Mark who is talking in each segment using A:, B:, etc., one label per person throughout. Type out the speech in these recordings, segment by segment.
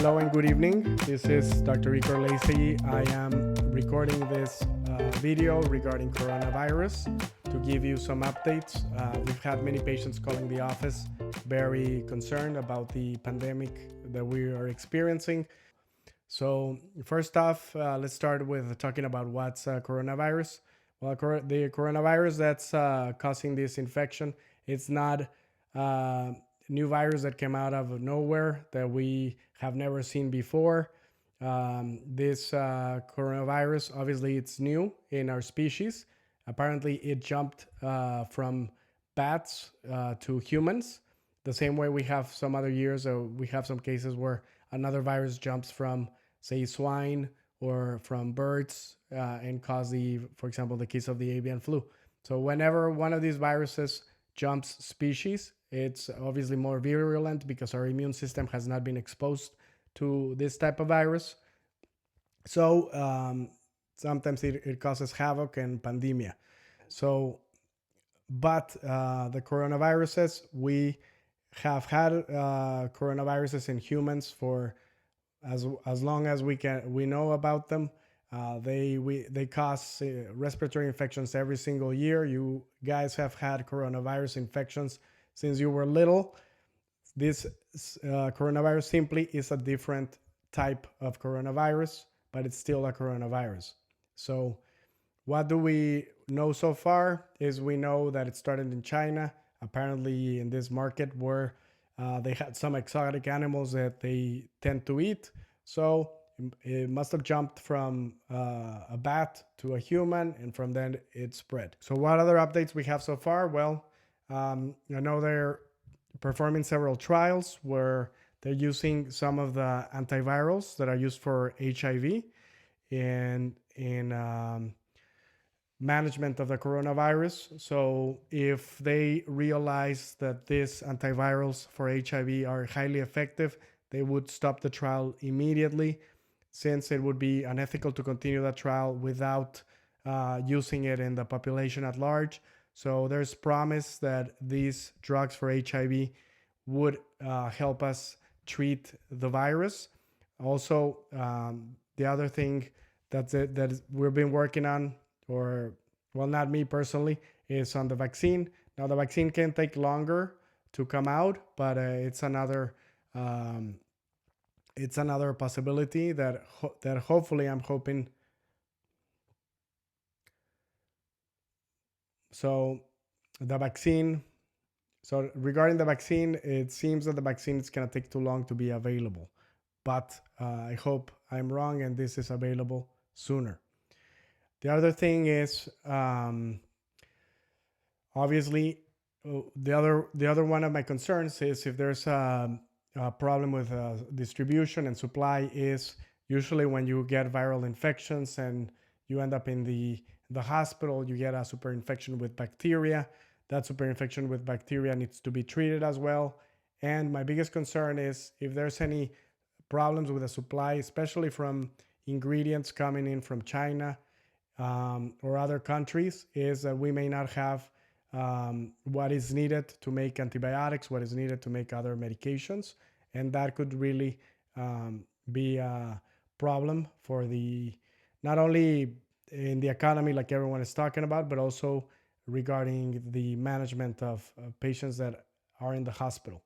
A: Hello and good evening. This is Dr. Leycegui. I am recording this video regarding coronavirus to give you some updates. We've had many patients calling the office very concerned about the pandemic that we are experiencing. So first off, let's start with talking about what's coronavirus. Well, the coronavirus that's causing this infection, it's not new virus that came out of nowhere that we have never seen before. This coronavirus, obviously, it's new in our species. Apparently, it jumped from bats to humans. The same way we have some other years, we have some cases where another virus jumps from, say, swine or from birds and cause for example, the case of the avian flu. So whenever one of these viruses jumps species, it's obviously more virulent because our immune system has not been exposed to this type of virus. So sometimes it causes havoc and pandemia. So, but the coronaviruses, we have had coronaviruses in humans for as long as we know about them. They cause respiratory infections every single year. You guys have had coronavirus infections since you were little. This coronavirus simply is a different type of coronavirus, but it's still a coronavirus. So what do we know so far is we know that it started in China, apparently in this market where they had some exotic animals that they tend to eat. So it must have jumped from a bat to a human, and from then it spread. So what other updates we have so far? Well, I know they're performing several trials where they're using some of the antivirals that are used for HIV in management of the coronavirus. So if they realize that these antivirals for HIV are highly effective, they would stop the trial immediately, since it would be unethical to continue that trial without using it in the population at large. So there's promise that these drugs for HIV would help us treat the virus. Also, the other thing that we've been working on, or well, not me personally, is on the vaccine. Now, the vaccine can take longer to come out, but it's another possibility that hopefully I'm hoping. So the vaccine. So regarding the vaccine, it seems that the vaccine is going to take too long to be available, but I hope I'm wrong and this is available sooner. The other thing is, obviously, the other one of my concerns is if there's a problem with distribution and supply, is usually when you get viral infections and you end up in the hospital, you get a super infection with bacteria. That super infection with bacteria needs to be treated as well. And my biggest concern is if there's any problems with the supply, especially from ingredients coming in from China or other countries, is that we may not have what is needed to make antibiotics, what is needed to make other medications. And that could really be a problem for not only in the economy like everyone is talking about, but also regarding the management of patients that are in the hospital.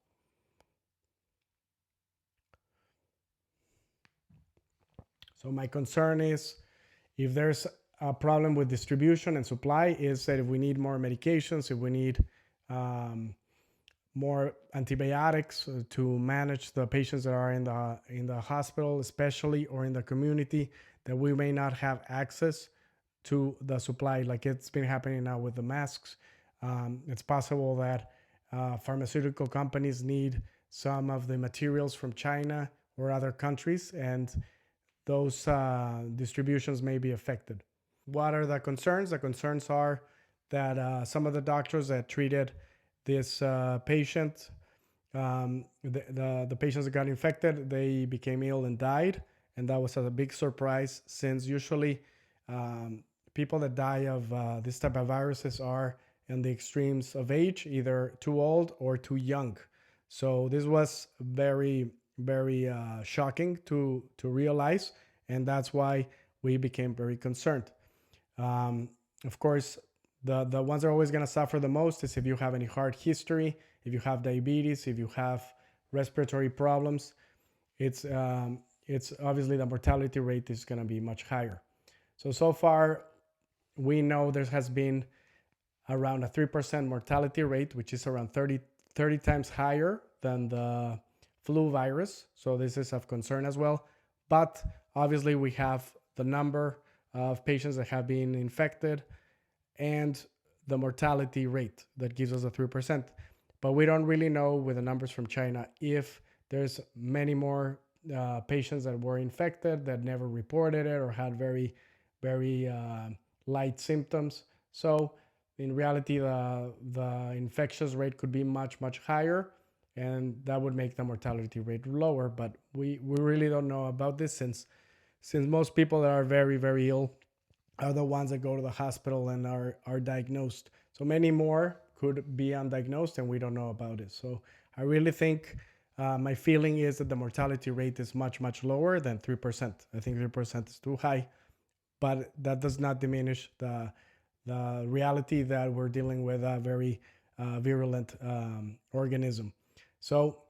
A: So my concern is if there's a problem with distribution and supply, is that if we need more medications, if we need more antibiotics to manage the patients that are in the hospital, especially, or in the community, that we may not have access to the supply, like it's been happening now with the masks. It's possible that pharmaceutical companies need some of the materials from China or other countries, and those distributions may be affected. What are the concerns? The concerns are that some of the doctors that treated this patient, the patients that got infected, they became ill and died. And that was a big surprise, since usually people that die of this type of viruses are in the extremes of age, either too old or too young. So this was very very shocking to realize, and that's why we became very concerned. Um, of course, the ones that are always going to suffer the most is if you have any heart history, if you have diabetes, if you have respiratory problems. It's obviously the mortality rate is going to be much higher. So far, we know there has been around a 3% mortality rate, which is around 30 times higher than the flu virus. So this is of concern as well. But obviously, we have the number of patients that have been infected and the mortality rate that gives us a 3%. But we don't really know with the numbers from China if there's many more patients that were infected that never reported it or had very, very light symptoms. So in reality, the infectious rate could be much, much higher, and that would make the mortality rate lower. But we really don't know about this since most people that are very, very ill are the ones that go to the hospital and are diagnosed. So many more could be undiagnosed and we don't know about it. So I really think my feeling is that the mortality rate is much, much lower than 3%. I think 3% is too high, but that does not diminish the reality that we're dealing with a very virulent organism. So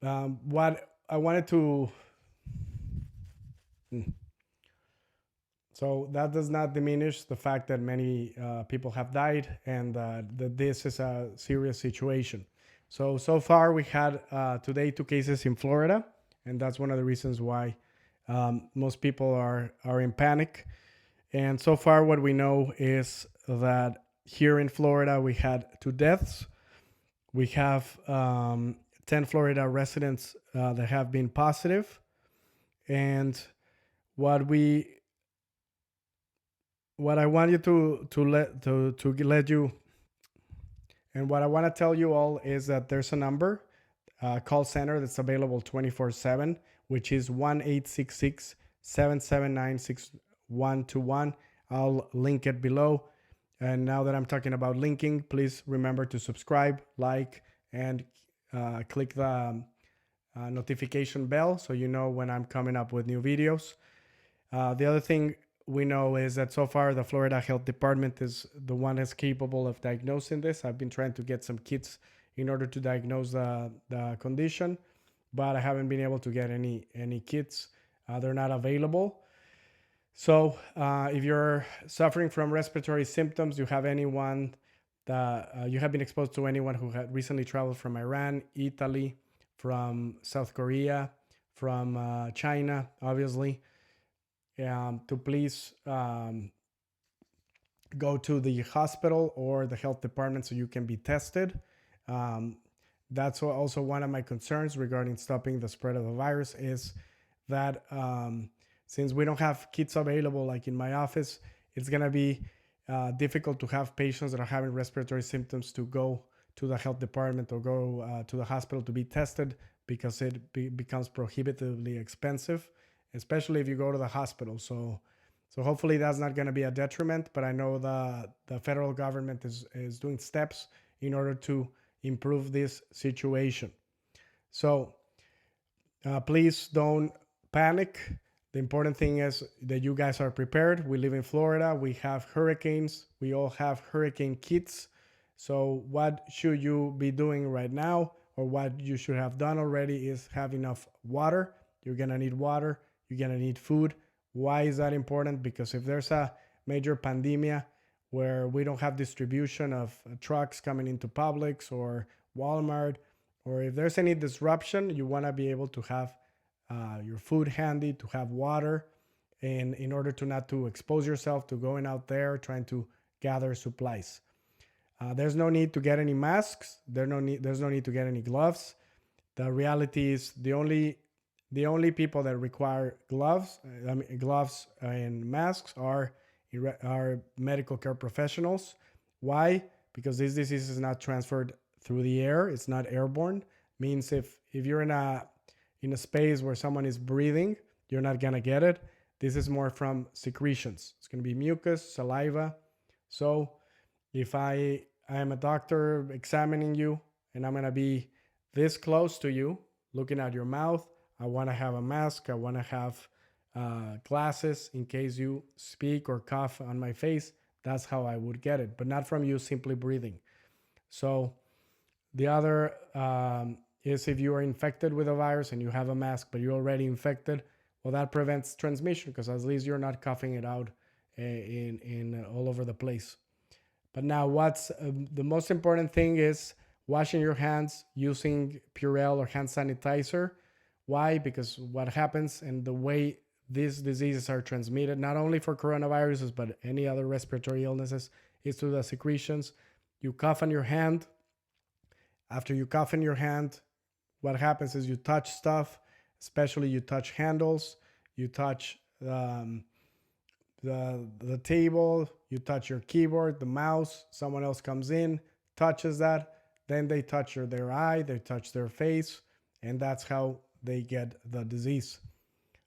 A: what I wanted to... So that does not diminish the fact that many people have died and that this is a serious situation. So far we had today 2 cases in Florida, and that's one of the reasons why most people are in panic. And so far what we know is that here in Florida we had 2 deaths. We have 10 Florida residents that have been positive. And what I want you to let you, and what I want to tell you all is that there's a number, call center that's available 24/7, which is 1-866-779-6121. I'll link it below. And now that I'm talking about linking, please remember to subscribe, like, and click the notification bell so you know when I'm coming up with new videos. The other thing we know is that so far the Florida Health Department is the one that's capable of diagnosing this. I've been trying to get some kits in order to diagnose the condition, but I haven't been able to get any kits. They're not available. So if you're suffering from respiratory symptoms, you have anyone that you have been exposed to anyone who had recently traveled from Iran, Italy, from South Korea, from China, obviously, to please go to the hospital or the health department so you can be tested. That's also one of my concerns regarding stopping the spread of the virus is that since we don't have kits available, like in my office, it's going to be difficult to have patients that are having respiratory symptoms to go to the health department or go to the hospital to be tested because it becomes prohibitively expensive, especially if you go to the hospital. So hopefully that's not going to be a detriment, but I know the federal government is doing steps in order to improve this situation. So please don't panic. The important thing is that you guys are prepared. We live in Florida. We have hurricanes. We all have hurricane kits. So what should you be doing right now, or what you should have done already, is have enough water. You're going to need water. You're going to need food. Why is that important? Because if there's a major pandemia where we don't have distribution of trucks coming into Publix or Walmart, or if there's any disruption, you want to be able to have your food handy, to have water, and in order to not to expose yourself to going out there trying to gather supplies. There's no need to get any masks. There's no need to get any gloves. The reality is the only people that require gloves and masks are medical care professionals. Why? Because this disease is not transferred through the air. It's not airborne. Means if you're in a space where someone is breathing, you're not gonna get it. This is more from secretions. It's gonna be mucus, saliva. So if I am a doctor examining you and I'm gonna be this close to you, looking at your mouth. I want to have a mask. I want to have glasses in case you speak or cough on my face. That's how I would get it, but not from you simply breathing. So the other is if you are infected with a virus and you have a mask, but you're already infected, well, that prevents transmission because at least you're not coughing it out in all over the place. But now what's the most important thing is washing your hands using Purell or hand sanitizer. Why? Because what happens and the way these diseases are transmitted, not only for coronaviruses, but any other respiratory illnesses, is through the secretions. You cough on your hand. After you cough in your hand, what happens is you touch stuff, especially you touch handles, you touch the table, you touch your keyboard, the mouse, someone else comes in, touches that, then they touch their eye, they touch their face, and that's how they get the disease.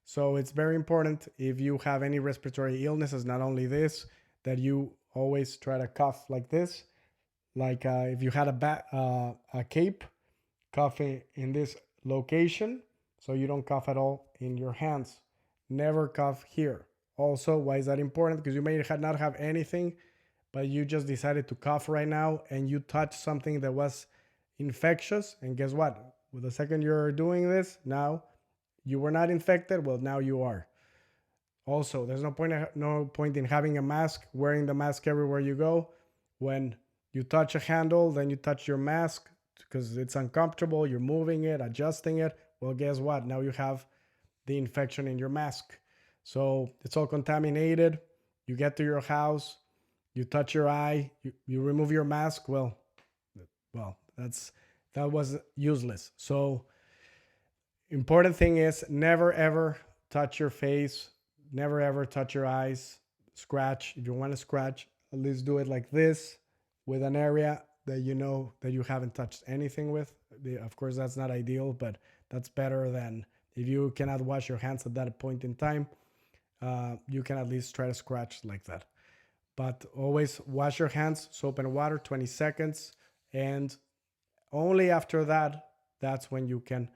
A: So it's very important if you have any respiratory illnesses, not only this, that you always try to cough like this. Like if you had a cape, cough in this location so you don't cough at all in your hands. Never cough here. Also, why is that important? Because you may not have anything, but you just decided to cough right now and you touched something that was infectious. And guess what? Well, the second you're doing this, now you were not infected. Well, now you are. Also, there's no point in having a mask, wearing the mask everywhere you go. When you touch a handle, then you touch your mask because it's uncomfortable. You're moving it, adjusting it. Well, guess what? Now you have the infection in your mask. So it's all contaminated. You get to your house, you touch your eye, you remove your mask. Well, that was useless. So important thing is never ever touch your face, never ever touch your eyes, scratch. If you want to scratch, at least do it like this with an area that you know that you haven't touched anything with. Of course, that's not ideal, but that's better than if you cannot wash your hands at that point in time. You can at least try to scratch like that. But always wash your hands, soap and water, 20 seconds. And only after that, that's when you can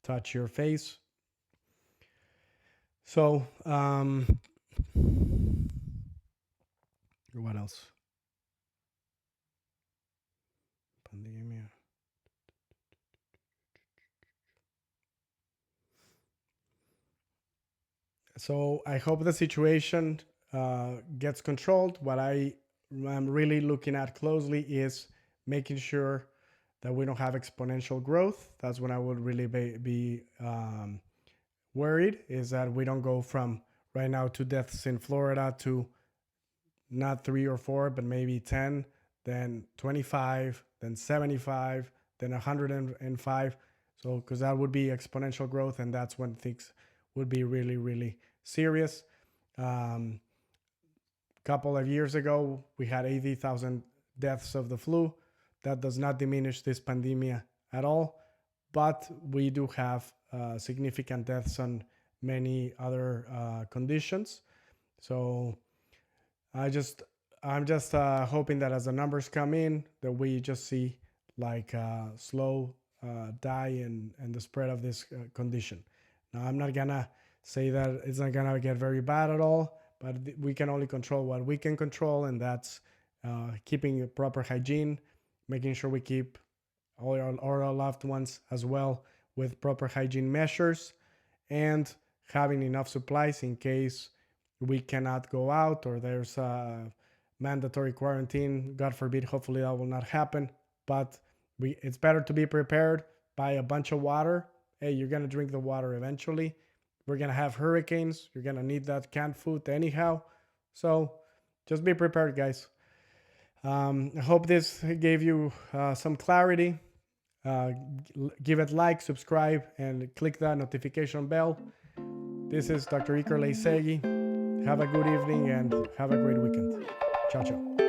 A: touch your face. So, what else? Pandemia. So I hope the situation gets controlled. What I'm really looking at closely is making sure that we don't have exponential growth. That's when I would really be worried, is that we don't go from right now 2 deaths in Florida to not 3 or 4, but maybe 10, then 25, then 75, then 105. So, because that would be exponential growth, and that's when things would be really, really serious. Couple of years ago, we had 80,000 deaths of the flu. That does not diminish this pandemic at all, but we do have significant deaths on many other conditions. So I'm just hoping that as the numbers come in, that we just see like slow die and the spread of this condition. Now, I'm not gonna say that it's not gonna get very bad at all, but we can only control what we can control, and that's keeping proper hygiene, making sure we keep all our loved ones as well with proper hygiene measures, and having enough supplies in case we cannot go out or there's a mandatory quarantine. God forbid, hopefully that will not happen, but it's better to be prepared. Buy a bunch of water. Hey, you're going to drink the water eventually. We're going to have hurricanes. You're going to need that canned food anyhow. So just be prepared, guys. I hope this gave you some clarity. Give it like, subscribe, and click that notification bell. This is Dr. Leycegui. Have a good evening and have a great weekend. Ciao, ciao.